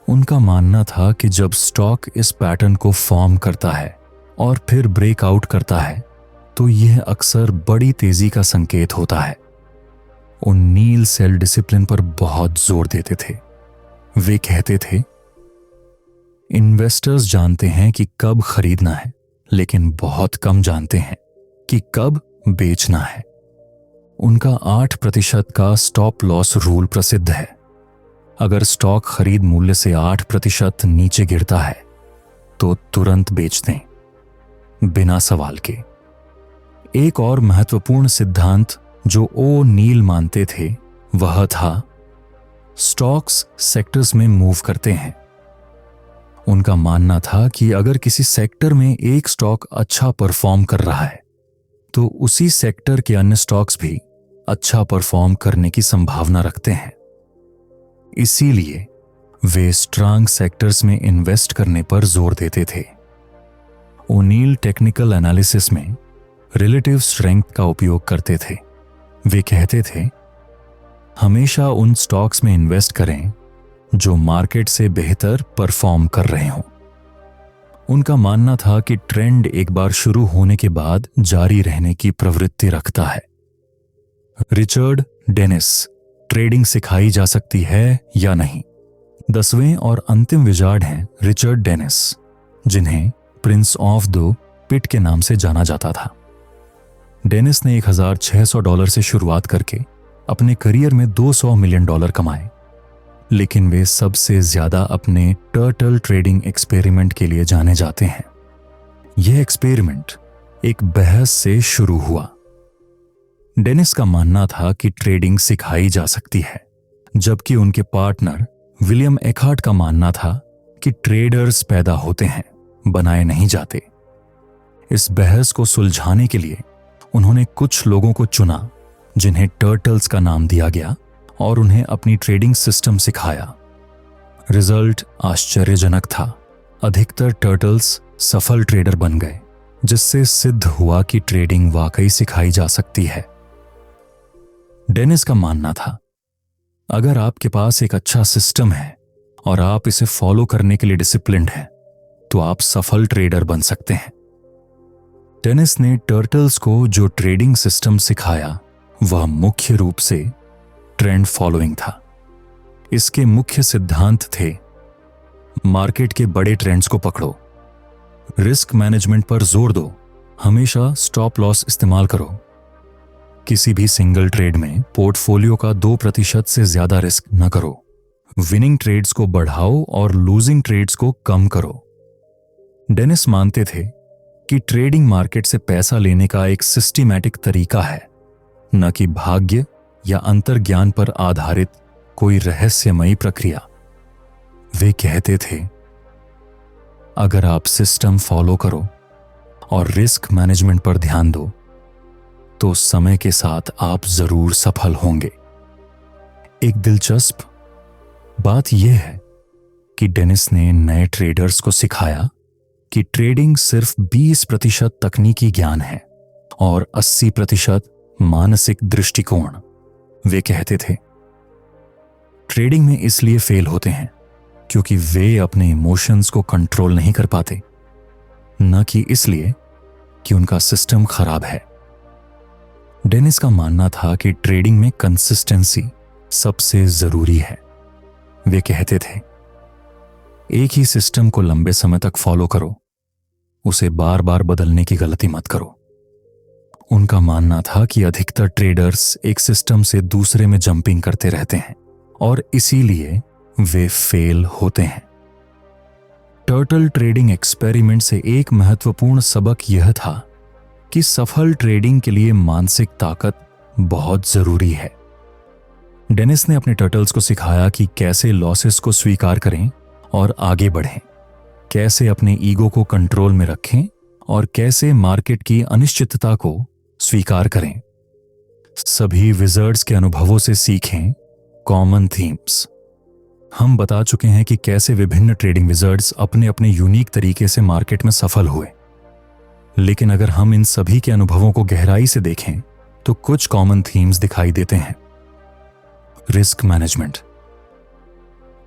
उनका मानना था कि जब स्टॉक इस पैटर्न को फॉर्म करता है और फिर ब्रेकआउट करता है तो यह अक्सर बड़ी तेजी का संकेत होता है। ओनील सेल डिसिप्लिन पर बहुत जोर देते थे। वे कहते थे, इन्वेस्टर्स जानते हैं कि कब खरीदना है, लेकिन बहुत कम जानते हैं कि कब बेचना है। उनका 8% का स्टॉप लॉस रूल प्रसिद्ध है। अगर स्टॉक खरीद मूल्य से 8% नीचे गिरता है तो तुरंत बेच दें, बिना सवाल के। एक और महत्वपूर्ण सिद्धांत जो ओनील मानते थे वह था स्टॉक्स सेक्टर्स में मूव करते हैं। उनका मानना था कि अगर किसी सेक्टर में एक स्टॉक अच्छा परफॉर्म कर रहा है तो उसी सेक्टर के अन्य स्टॉक्स भी अच्छा परफॉर्म करने की संभावना रखते हैं। इसीलिए वे स्ट्रांग सेक्टर्स में इन्वेस्ट करने पर जोर देते थे। ओनील टेक्निकल एनालिसिस में रिलेटिव स्ट्रेंथ का उपयोग करते थे। वे कहते थे, हमेशा उन स्टॉक्स में इन्वेस्ट करें जो मार्केट से बेहतर परफॉर्म कर रहे हों। उनका मानना था कि ट्रेंड एक बार शुरू होने के बाद जारी रहने की प्रवृत्ति रखता है। रिचर्ड डेनिस, ट्रेडिंग सिखाई जा सकती है या नहीं? 10वें और अंतिम विजार्ड हैं रिचर्ड डेनिस, जिन्हें प्रिंस ऑफ द पिट के नाम से जाना जाता था। डेनिस ने $1,600 से शुरुआत करके अपने करियर में $200 मिलियन कमाए, लेकिन वे सबसे ज्यादा अपने टर्टल ट्रेडिंग एक्सपेरिमेंट के लिए जाने जाते हैं। यह एक्सपेरिमेंट एक बहस से शुरू हुआ। डेनिस का मानना था कि ट्रेडिंग सिखाई जा सकती है, जबकि उनके पार्टनर विलियम एखार्ट का मानना था कि ट्रेडर्स पैदा होते हैं, बनाए नहीं जाते। इस बहस को सुलझाने के लिए उन्होंने कुछ लोगों को चुना जिन्हें टर्टल्स का नाम दिया गया और उन्हें अपनी ट्रेडिंग सिस्टम सिखाया। रिजल्ट आश्चर्यजनक था। अधिकतर टर्टल्स सफल ट्रेडर बन गए, जिससे सिद्ध हुआ कि ट्रेडिंग वाकई सिखाई जा सकती है। डेनिस का मानना था, अगर आपके पास एक अच्छा सिस्टम है और आप इसे फॉलो करने के लिए डिसिप्लिन्ड हैं, तो आप सफल ट्रेडर बन सकते हैं। डेनिस ने टर्टल्स को जो ट्रेडिंग सिस्टम सिखाया वह मुख्य रूप से ट्रेंड फॉलोइंग था। इसके मुख्य सिद्धांत थे, मार्केट के बड़े ट्रेंड्स को पकड़ो, रिस्क मैनेजमेंट पर जोर दो, हमेशा स्टॉप लॉस इस्तेमाल करो, किसी भी सिंगल ट्रेड में पोर्टफोलियो का 2% से ज्यादा रिस्क न करो, विनिंग ट्रेड्स को बढ़ाओ और लूजिंग ट्रेड्स को कम करो। डेनिस मानते थे कि ट्रेडिंग मार्केट से पैसा लेने का एक सिस्टमैटिक तरीका है, न कि भाग्य या अंतर्ज्ञान पर आधारित कोई रहस्यमयी प्रक्रिया। वे कहते थे, अगर आप सिस्टम फॉलो करो और रिस्क मैनेजमेंट पर ध्यान दो तो समय के साथ आप जरूर सफल होंगे। एक दिलचस्प बात यह है कि डेनिस ने नए ट्रेडर्स को सिखाया कि ट्रेडिंग सिर्फ 20% तकनीकी ज्ञान है और 80% मानसिक दृष्टिकोण। वे कहते थे, ट्रेडिंग में इसलिए फेल होते हैं क्योंकि वे अपने इमोशंस को कंट्रोल नहीं कर पाते, न कि इसलिए कि उनका सिस्टम खराब है। डेनिस का मानना था कि ट्रेडिंग में कंसिस्टेंसी सबसे जरूरी है। वे कहते थे, एक ही सिस्टम को लंबे समय तक फॉलो करो, उसे बार बार बदलने की गलती मत करो। उनका मानना था कि अधिकतर ट्रेडर्स एक सिस्टम से दूसरे में जंपिंग करते रहते हैं और इसीलिए वे फेल होते हैं। टर्टल ट्रेडिंग एक्सपेरिमेंट से एक महत्वपूर्ण सबक यह था कि सफल ट्रेडिंग के लिए मानसिक ताकत बहुत जरूरी है। डेनिस ने अपने टर्टल्स को सिखाया कि कैसे लॉसेस को स्वीकार करें और आगे बढ़ें, कैसे अपने ईगो को कंट्रोल में रखें और कैसे मार्केट की अनिश्चितता को स्वीकार करें। सभी विजर्ड्स के अनुभवों से सीखें कॉमन थीम्स। हम बता चुके हैं कि कैसे विभिन्न ट्रेडिंग विजर्ड्स अपने अपने यूनिक तरीके से मार्केट में सफल हुए, लेकिन अगर हम इन सभी के अनुभवों को गहराई से देखें तो कुछ कॉमन थीम्स दिखाई देते हैं। Risk management.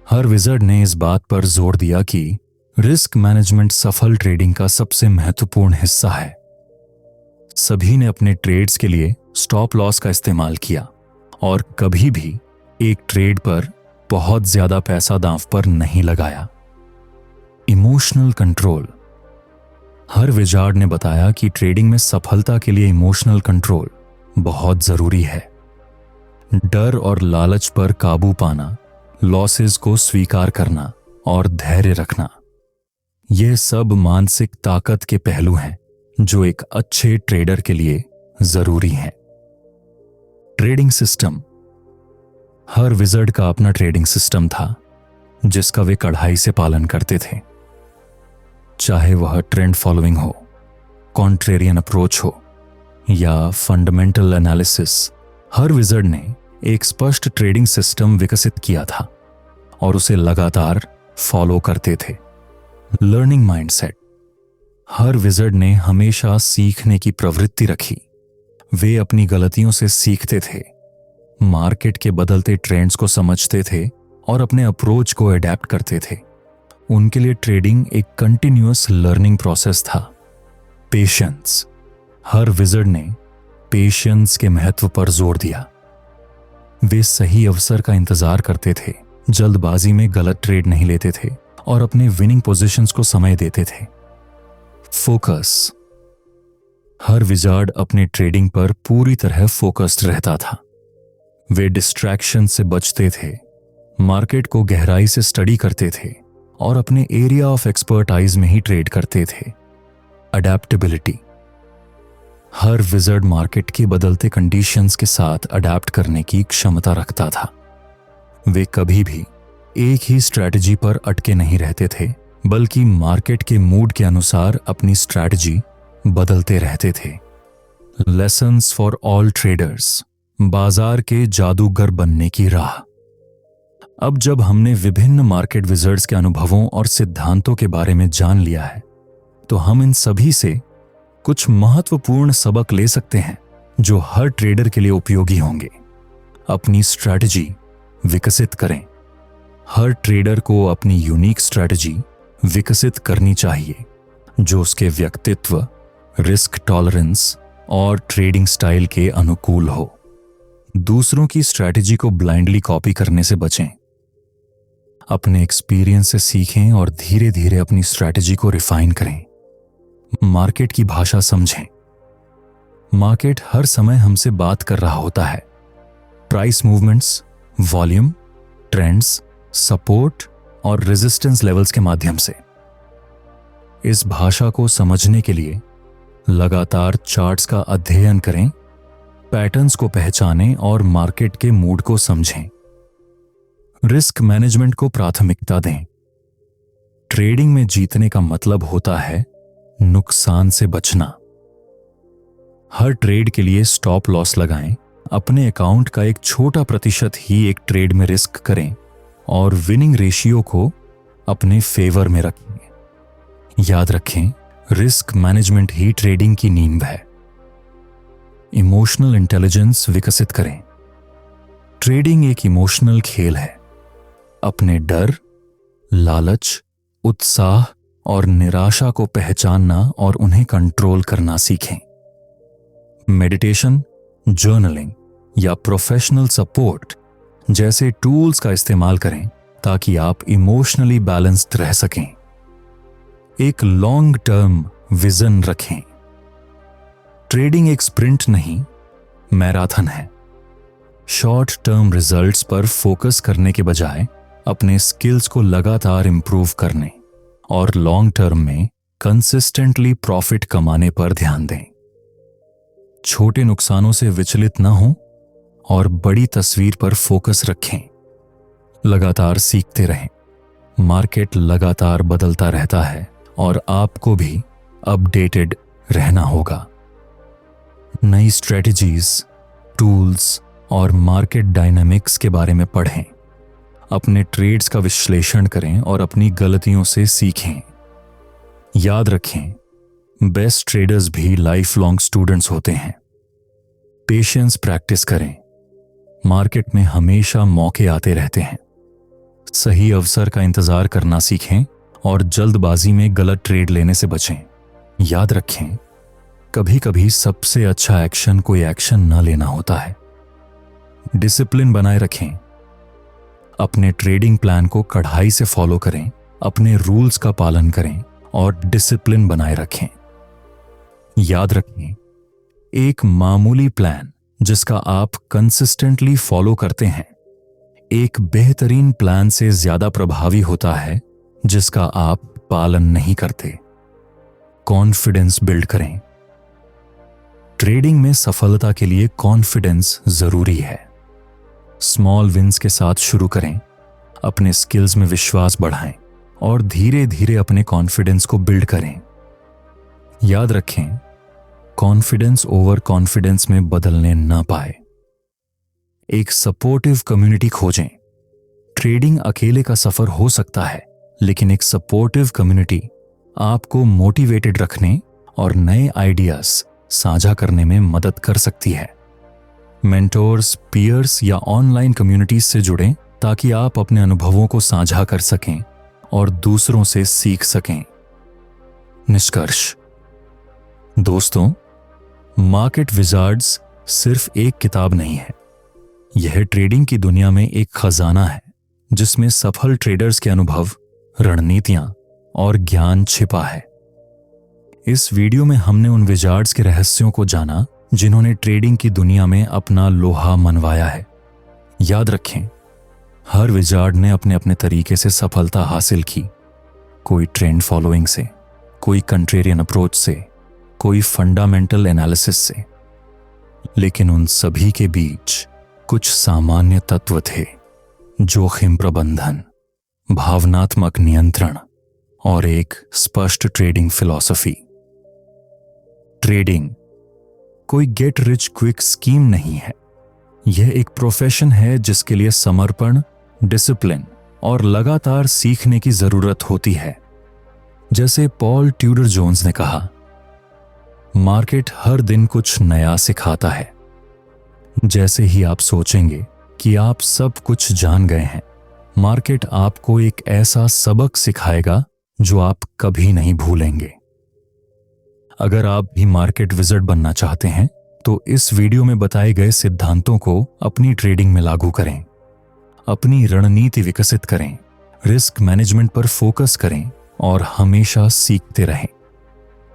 हर विजर्ड ने इस बात पर जोर दिया कि रिस्क मैनेजमेंट सफल ट्रेडिंग का सबसे महत्वपूर्ण हिस्सा है। सभी ने अपने ट्रेड्स के लिए स्टॉप लॉस का इस्तेमाल किया और कभी भी एक ट्रेड पर बहुत ज्यादा पैसा दांव पर नहीं लगाया। Emotional control. हर विजार्ड ने बताया कि ट्रेडिंग में सफलता के लिए इमोशनल कंट्रोल बहुत जरूरी है। डर और लालच पर काबू पाना, लॉसेस को स्वीकार करना और धैर्य रखना, ये सब मानसिक ताकत के पहलू हैं जो एक अच्छे ट्रेडर के लिए जरूरी हैं। Trading system. हर विजर्ड का अपना ट्रेडिंग सिस्टम था जिसका वे कड़ाई से पालन करते थे। चाहे वह ट्रेंड फॉलोइंग हो, कॉन्ट्रेरियन अप्रोच हो या फंडामेंटल एनालिसिस, हर विजर्ड ने एक स्पष्ट ट्रेडिंग सिस्टम विकसित किया था और उसे लगातार फॉलो करते थे। Learning mindset. हर विजर्ड ने हमेशा सीखने की प्रवृत्ति रखी। वे अपनी गलतियों से सीखते थे, मार्केट के बदलते ट्रेंड्स को समझते थे और अपने अप्रोच को अडेप्ट करते थे। उनके लिए ट्रेडिंग एक कंटिन्यूअस लर्निंग प्रोसेस था। पेशेंस। हर विजर्ड ने पेशेंस के महत्व पर जोर दिया। वे सही अवसर का इंतजार करते थे, जल्दबाजी में गलत ट्रेड नहीं लेते थे और अपने विनिंग पोजीशंस को समय देते थे। फोकस। हर विजार्ड अपने ट्रेडिंग पर पूरी तरह फोकस्ड रहता था। वे डिस्ट्रैक्शन से बचते थे, मार्केट को गहराई से स्टडी करते थे और अपने एरिया ऑफ एक्सपर्टाइज में ही ट्रेड करते थे। अडेप्टेबिलिटी। हर विजर्ड मार्केट की बदलते कंडीशंस के साथ अडेप्ट करने की क्षमता रखता था। वे कभी भी एक ही स्ट्रैटेजी पर अटके नहीं रहते थे, बल्कि मार्केट के मूड के अनुसार अपनी स्ट्रैटेजी बदलते रहते थे। Lessons for all traders. बाजार के जादूगर बनने की राह। अब जब हमने विभिन्न मार्केट विजर्ड्स के अनुभवों और सिद्धांतों के बारे में जान लिया है, तो हम इन सभी से कुछ महत्वपूर्ण सबक ले सकते हैं जो हर ट्रेडर के लिए उपयोगी होंगे। अपनी स्ट्रैटेजी विकसित करें। हर ट्रेडर को अपनी यूनिक स्ट्रैटेजी विकसित करनी चाहिए जो उसके व्यक्तित्व, रिस्क टॉलरेंस और ट्रेडिंग स्टाइल के अनुकूल हो। दूसरों की स्ट्रैटेजी को ब्लाइंडली कॉपी करने से बचें। अपने एक्सपीरियंस से सीखें और धीरे धीरे अपनी स्ट्रैटेजी को रिफाइन करें। मार्केट की भाषा समझें। मार्केट हर समय हमसे बात कर रहा होता है। Price movements, volume, trends, support और रेजिस्टेंस लेवल्स के माध्यम से। इस भाषा को समझने के लिए लगातार चार्ट्स का अध्ययन करें, पैटर्न्स को पहचानें और मार्केट के मूड को समझें। रिस्क मैनेजमेंट को प्राथमिकता दें। ट्रेडिंग में जीतने का मतलब होता है नुकसान से बचना। हर ट्रेड के लिए स्टॉप लॉस लगाएं, अपने अकाउंट का एक छोटा प्रतिशत ही एक ट्रेड में रिस्क करें और विनिंग रेशियो को अपने फेवर में रखें। याद रखें, रिस्क मैनेजमेंट ही ट्रेडिंग की नींव है। इमोशनल इंटेलिजेंस विकसित करें। ट्रेडिंग एक इमोशनल खेल है। अपने डर, लालच, उत्साह और निराशा को पहचानना और उन्हें कंट्रोल करना सीखें। मेडिटेशन, जर्नलिंग या प्रोफेशनल सपोर्ट जैसे टूल्स का इस्तेमाल करें ताकि आप इमोशनली बैलेंस्ड रह सकें। एक लॉन्ग टर्म विजन रखें। ट्रेडिंग एक स्प्रिंट नहीं, मैराथन है। शॉर्ट टर्म रिजल्ट्स पर फोकस करने के बजाय अपने स्किल्स को लगातार इंप्रूव करने और लॉन्ग टर्म में कंसिस्टेंटली प्रॉफिट कमाने पर ध्यान दें। छोटे नुकसानों से विचलित न हों और बड़ी तस्वीर पर फोकस रखें। लगातार सीखते रहें। मार्केट लगातार बदलता रहता है और आपको भी अपडेटेड रहना होगा। नई स्ट्रेटजीज, टूल्स और मार्केट डायनामिक्स के बारे में पढ़ें। अपने ट्रेड्स का विश्लेषण करें और अपनी गलतियों से सीखें। याद रखें, बेस्ट ट्रेडर्स भी लाइफ लॉन्ग स्टूडेंट्स होते हैं। पेशेंस प्रैक्टिस करें। मार्केट में हमेशा मौके आते रहते हैं। सही अवसर का इंतजार करना सीखें और जल्दबाजी में गलत ट्रेड लेने से बचें। याद रखें, कभी कभी सबसे अच्छा एक्शन कोई एक्शन न लेना होता है। डिसिप्लिन बनाए रखें। अपने ट्रेडिंग प्लान को कड़ाई से फॉलो करें, अपने रूल्स का पालन करें और डिसिप्लिन बनाए रखें। याद रखें, एक मामूली प्लान जिसका आप कंसिस्टेंटली फॉलो करते हैं एक बेहतरीन प्लान से ज्यादा प्रभावी होता है जिसका आप पालन नहीं करते। कॉन्फिडेंस बिल्ड करें। ट्रेडिंग में सफलता के लिए कॉन्फिडेंस जरूरी है। स्मॉल विंस के साथ शुरू करें, अपने स्किल्स में विश्वास बढ़ाएं और धीरे धीरे अपने कॉन्फिडेंस को बिल्ड करें। याद रखें, कॉन्फिडेंस ओवर कॉन्फिडेंस में बदलने ना पाए। एक सपोर्टिव कम्युनिटी खोजें। ट्रेडिंग अकेले का सफर हो सकता है, लेकिन एक सपोर्टिव कम्युनिटी आपको मोटिवेटेड रखने और नए आइडियाज साझा करने में मदद कर सकती है। मेंटोर्स, पीयर्स या ऑनलाइन कम्युनिटीज से जुड़ें ताकि आप अपने अनुभवों को साझा कर सकें और दूसरों से सीख सकें। निष्कर्ष दोस्तों, मार्केट विजार्ड्स सिर्फ एक किताब नहीं है। यह ट्रेडिंग की दुनिया में एक खजाना है जिसमें सफल ट्रेडर्स के अनुभव, रणनीतियां और ज्ञान छिपा है। इस वीडियो में हमने उन विजार्ड्स के रहस्यों को जाना जिन्होंने ट्रेडिंग की दुनिया में अपना लोहा मनवाया है। याद रखें, हर विजार्ड ने अपने अपने तरीके से सफलता हासिल की। कोई ट्रेंड फॉलोइंग से, कोई कंट्रेरियन अप्रोच से, कोई फंडामेंटल एनालिसिस से, लेकिन उन सभी के बीच कुछ सामान्य तत्व थे: जोखिम प्रबंधन, भावनात्मक नियंत्रण और एक स्पष्ट ट्रेडिंग फिलॉसफी। ट्रेडिंग कोई गेट रिच क्विक स्कीम नहीं है। यह एक प्रोफेशन है जिसके लिए समर्पण, डिसिप्लिन और लगातार सीखने की जरूरत होती है। जैसे पॉल ट्यूडर जोन्स ने कहा, मार्केट हर दिन कुछ नया सिखाता है। जैसे ही आप सोचेंगे कि आप सब कुछ जान गए हैं, मार्केट आपको एक ऐसा सबक सिखाएगा जो आप कभी नहीं भूलेंगे। अगर आप भी मार्केट विज़र्ड बनना चाहते हैं तो इस वीडियो में बताए गए सिद्धांतों को अपनी ट्रेडिंग में लागू करें, अपनी रणनीति विकसित करें, रिस्क मैनेजमेंट पर फोकस करें और हमेशा सीखते रहें।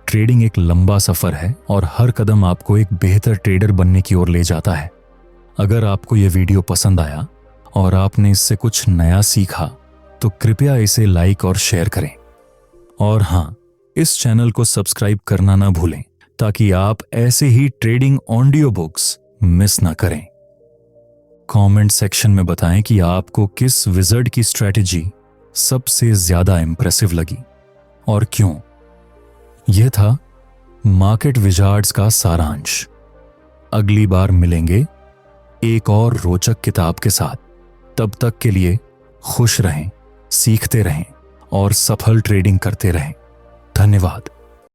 ट्रेडिंग एक लंबा सफर है और हर कदम आपको एक बेहतर ट्रेडर बनने की ओर ले जाता है। अगर आपको यह वीडियो पसंद आया और आपने इससे कुछ नया सीखा तो कृपया इसे लाइक और शेयर करें। और हाँ, इस चैनल को सब्सक्राइब करना ना भूलें ताकि आप ऐसे ही ट्रेडिंग ऑडियो बुक्स मिस ना करें। कमेंट सेक्शन में बताएं कि आपको किस विज़र्ड की स्ट्रैटेजी सबसे ज्यादा इंप्रेसिव लगी और क्यों। यह था मार्केट विजार्ड्स का सारांश। अगली बार मिलेंगे एक और रोचक किताब के साथ। तब तक के लिए खुश रहें, सीखते रहें और सफल ट्रेडिंग करते रहें। धन्यवाद।